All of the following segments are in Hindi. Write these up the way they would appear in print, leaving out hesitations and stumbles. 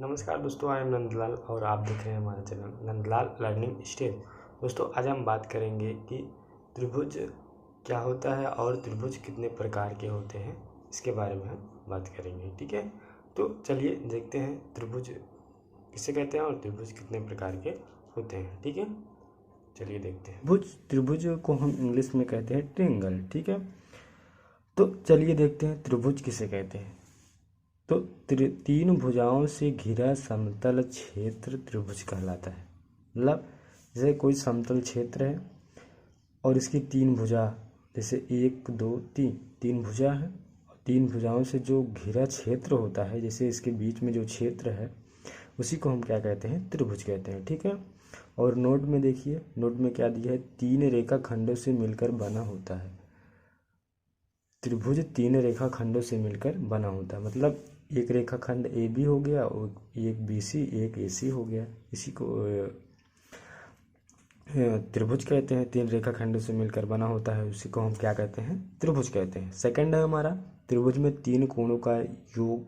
नमस्कार दोस्तों, आई एम नंदलाल और आप देख रहे हैं हमारा चैनल नंदलाल लर्निंग स्टेज। दोस्तों, आज हम बात करेंगे कि त्रिभुज क्या होता है और त्रिभुज कितने प्रकार के होते हैं, इसके बारे में हम बात करेंगे। ठीक है, तो चलिए देखते हैं त्रिभुज किसे कहते हैं और त्रिभुज कितने प्रकार के होते हैं। ठीक है, चलिए देखते हैं। त्रिभुज को हम इंग्लिश में कहते हैं ट्रायंगल। ठीक है, तो चलिए देखते हैं त्रिभुज किसे कहते हैं। तो तीन भुजाओं से घिरा समतल क्षेत्र त्रिभुज कहलाता है। मतलब जैसे कोई समतल क्षेत्र है और इसकी तीन भुजा, जैसे 1 2 3 तीन भुजा है और तीन भुजाओं से जो घिरा क्षेत्र होता है, जैसे इसके बीच में जो क्षेत्र है उसी को हम क्या कहते हैं, त्रिभुज कहते हैं। ठीक है, और नोट में देखिए, नोट में क्या दिया है, तीन रेखा खंडों से मिलकर बना होता है। त्रिभुज तीन रेखा खंडों से मिलकर बना होता है, मतलब एक रेखाखंड ए बी हो गया और एक बी सी, एक ए सी हो गया। इसी को त्रिभुज कहते हैं। तीन रेखाखंडों से मिलकर बना होता है, उसी को हम क्या कहते हैं, त्रिभुज कहते हैं। सेकंड है हमारा, त्रिभुज में तीन कोणों का योग,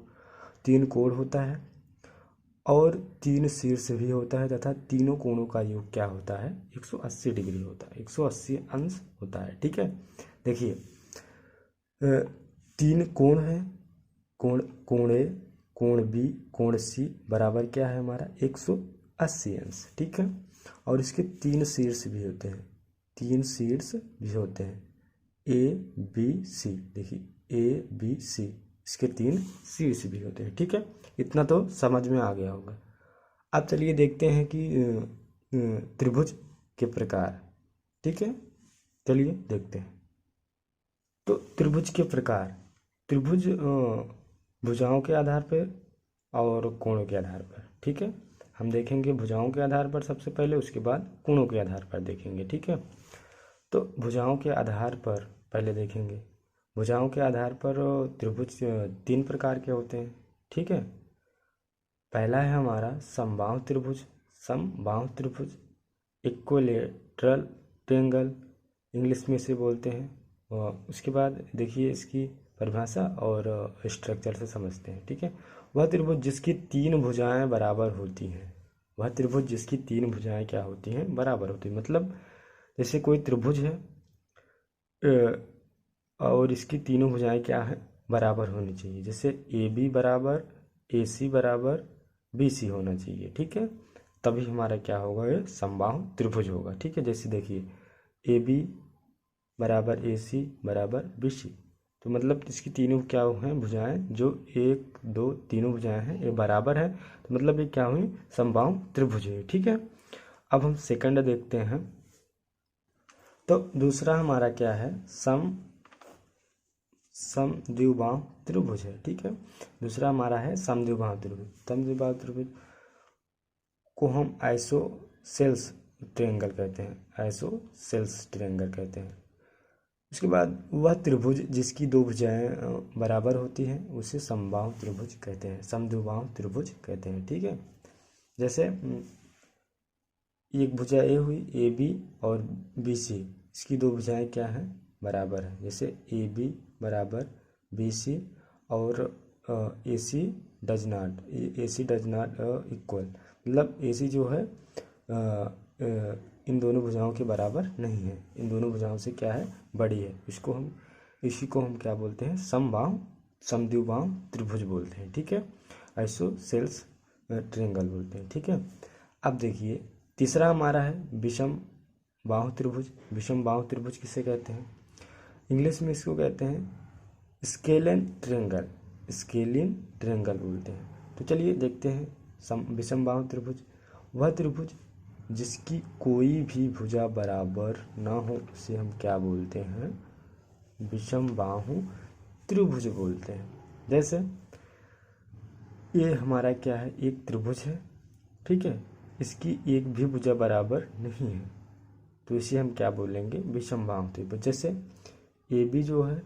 तीन कोण होता है और तीन शीर्ष भी होता है, तथा तीनों कोणों का योग क्या होता है, 180 डिग्री होता है, 180 अंश होता है। ठीक है, देखिए तीन कोण है, कोण ए, कोण बी, कोण सी बराबर क्या है हमारा, 180 अंश। ठीक है, और इसके तीन शीर्ष भी होते हैं, तीन शीर्ष भी होते हैं, ए बी सी। देखिए ए बी सी, इसके तीन शीर्ष भी होते हैं। ठीक है, इतना तो समझ में आ गया होगा। अब चलिए देखते हैं कि त्रिभुज के प्रकार। ठीक है, चलिए देखते हैं। तो त्रिभुज के प्रकार, त्रिभुज भुजाओं के आधार पर और कोणों के आधार पर। ठीक है, हम देखेंगे भुजाओं के आधार पर सबसे पहले, उसके बाद कोणों के आधार पर देखेंगे। ठीक है, तो भुजाओं के आधार पर पहले देखेंगे। भुजाओं के आधार पर त्रिभुज तीन प्रकार के होते हैं। ठीक है, पहला है हमारा समबाहु त्रिभुज, समबाहु त्रिभुज, इक्विलैटरल ट्रायंगल इंग्लिश में इसे बोलते हैं। और उसके बाद देखिए इसकी परिभाषा और स्ट्रक्चर से समझते हैं। ठीक है, वह त्रिभुज जिसकी तीन भुजाएं बराबर होती हैं, वह त्रिभुज जिसकी तीन भुजाएं क्या होती हैं, बराबर होती हैं। मतलब जैसे कोई त्रिभुज है और इसकी तीनों भुजाएं क्या है, बराबर होनी चाहिए। जैसे ए बी बराबर ए सी बराबर बी सी होना चाहिए। ठीक है, तभी हमारा क्या होगा, ये समबाहु त्रिभुज होगा। ठीक है, जैसे देखिए ए बी बराबर ए सी बराबर बी सी, तो मतलब इसकी तीनों क्या हैं, भुजाएं, जो 1 2 तीनों भुजाएं हैं ये बराबर है, तो मतलब ये क्या हुई, समबाहु त्रिभुज है। ठीक है, अब हम सेकंड देखते हैं। तो दूसरा हमारा क्या है, समद्विबाहु त्रिभुज है। ठीक है, दूसरा हमारा है समद्विबाहु त्रिभुज। समद्विबाहु त्रिभुज को हम आइसोसेल्स ट्रायंगल कहते हैं, आइसोसेल्स ट्रायंगल कहते हैं। उसके बाद वह त्रिभुज जिसकी दो भुजाएं बराबर होती हैं उसे समबाहु त्रिभुज कहते हैं, समद्विबाहु त्रिभुज कहते हैं। ठीक है, जैसे एक भुजा ए हुई, ए बी और बी सी, इसकी दो भुजाएं क्या हैं, बराबर है। जैसे ए बी बराबर बी सी और ए सी डज नॉट इक्वल, मतलब ए सी जो है इन दोनों भुजाओं के बराबर नहीं है, इन दोनों भुजाओं से क्या है, बड़ी है। इसी को हम क्या बोलते हैं, समद्विबाहु त्रिभुज बोलते हैं। ठीक है, आइसोसेल्स ट्रायंगल बोलते हैं। ठीक है, अब देखिए तीसरा हमारा है विषम बाहु त्रिभुज। विषम बाहु त्रिभुज किसे कहते हैं, इंग्लिश में इसको कहते हैं स्केलिन ट्रायंगल, स्केलिन ट्रायंगल बोलते हैं। तो चलिए देखते हैं विषम बाहु त्रिभुज, वह त्रिभुज जिसकी कोई भी भुजा बराबर ना हो उसे हम क्या बोलते हैं, विषम बाहु त्रिभुज बोलते हैं। जैसे ये हमारा क्या है, एक त्रिभुज है। ठीक है, इसकी एक भी भुजा बराबर नहीं है, तो इसे हम क्या बोलेंगे, विषम बाहु त्रिभुज। जैसे ए बी जो है,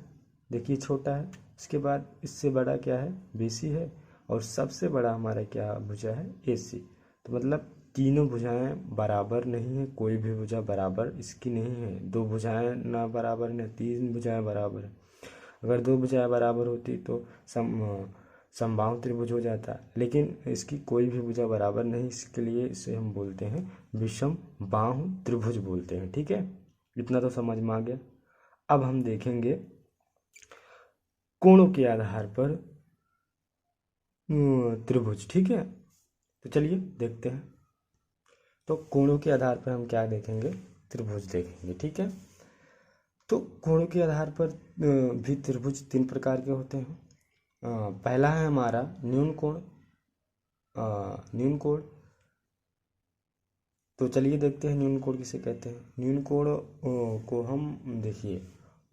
देखिए छोटा है, इसके बाद इससे बड़ा क्या है, बी सी है, और सबसे बड़ा हमारा क्या भुजा है, ए सी। तो मतलब तीनों भुजाएं बराबर नहीं है, कोई भी भुजा बराबर इसकी नहीं है। दो भुजाएं ना बराबर, ना तीन भुजाएं बराबर है। अगर दो भुजाएं बराबर होती तो समबाहु त्रिभुज हो जाता है, लेकिन इसकी कोई भी भुजा बराबर नहीं, इसके लिए इसे हम बोलते हैं विषम बाहु त्रिभुज बोलते हैं। ठीक है, इतना तो समझ में आ गया। अब हम देखेंगे कोणों के आधार पर त्रिभुज। ठीक है, तो चलिए देखते हैं। तो कोणों के आधार पर हम क्या देखेंगे, त्रिभुज देखेंगे। ठीक है, तो कोणों के आधार पर भी त्रिभुज 3 प्रकार के होते हैं। पहला है हमारा न्यून कोण। न्यून कोण, तो चलिए देखते हैं न्यून कोण किसे कहते हैं। न्यून कोण को हम देखिए,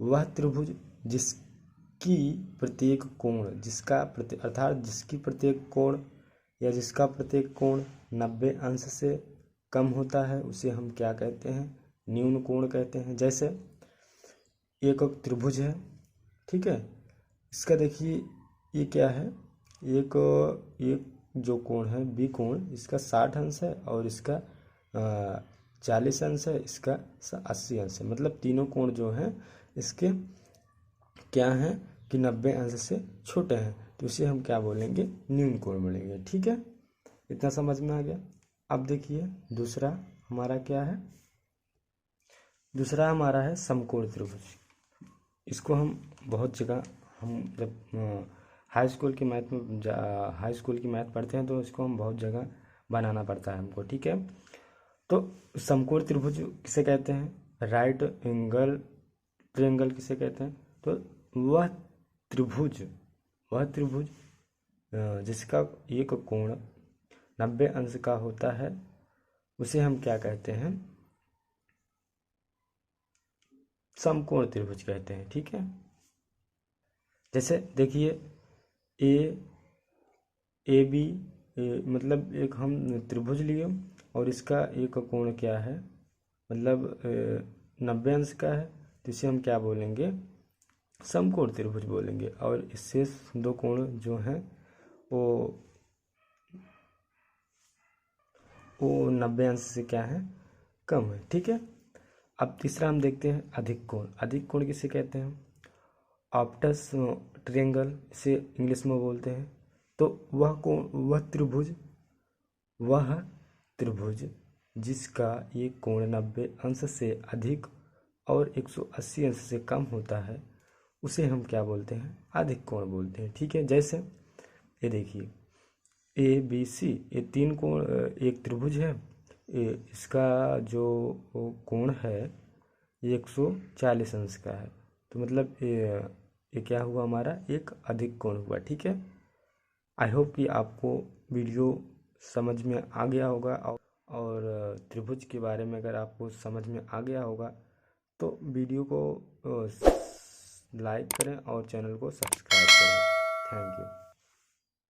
वह त्रिभुज जिसकी प्रत्येक कोण, अर्थात जिसकी प्रत्येक कोण या जिसका प्रत्येक कोण 90 अंश से कम होता है, उसे हम क्या कहते हैं, न्यून कोण कहते हैं। जैसे एक त्रिभुज है, ठीक है, इसका देखिए ये क्या है, एक जो कोण है बी कोण, इसका 60 अंश है और इसका 40 अंश है, इसका 80 अंश है। मतलब तीनों कोण जो हैं इसके क्या हैं कि 90 अंश से छोटे हैं, तो इसे हम क्या बोलेंगे, न्यून कोण बोलेंगे। ठीक है, इतना समझ में आ गया। अब देखिए दूसरा हमारा क्या है, दूसरा हमारा है समकोण त्रिभुज। इसको हम बहुत जगह, हम जब हाई स्कूल की मैथ पढ़ते हैं तो इसको हम बहुत जगह बनाना पड़ता है हमको। ठीक है, तो समकोण त्रिभुज किसे कहते हैं, राइट एंगल ट्रायंगल किसे कहते हैं, तो वह त्रिभुज जिसका एक कोण 90 अंश का होता है, उसे हम क्या कहते हैं, समकोण त्रिभुज कहते हैं। ठीक है, जैसे देखिए ए बी, मतलब एक हम त्रिभुज लिए और इसका एक कोण क्या है, मतलब 90 अंश का है, तो इसे हम क्या बोलेंगे, समकोण त्रिभुज बोलेंगे। और इससे दो कोण जो हैं वो 90 अंश से क्या है, कम है। ठीक है, अब तीसरा हम देखते हैं अधिक कोण। अधिक कोण किसे कहते हैं, ऑप्टस ट्रायंगल इसे इंग्लिश में बोलते हैं। तो वह त्रिभुज जिसका ये कोण 90 अंश से अधिक और 180 अंश से कम होता है, उसे हम क्या बोलते हैं, अधिक कोण बोलते हैं। ठीक है, जैसे ये देखिए ए बी सी, ये 3 कोण एक त्रिभुज है, इसका जो कोण है ये 140 अंश का है, तो मतलब ये क्या हुआ, हमारा एक अधिक कोण हुआ। ठीक है, आई होप कि आपको वीडियो समझ में आ गया होगा, और त्रिभुज के बारे में अगर आपको समझ में आ गया होगा तो वीडियो को लाइक करें और चैनल को सब्सक्राइब करें। Thank you.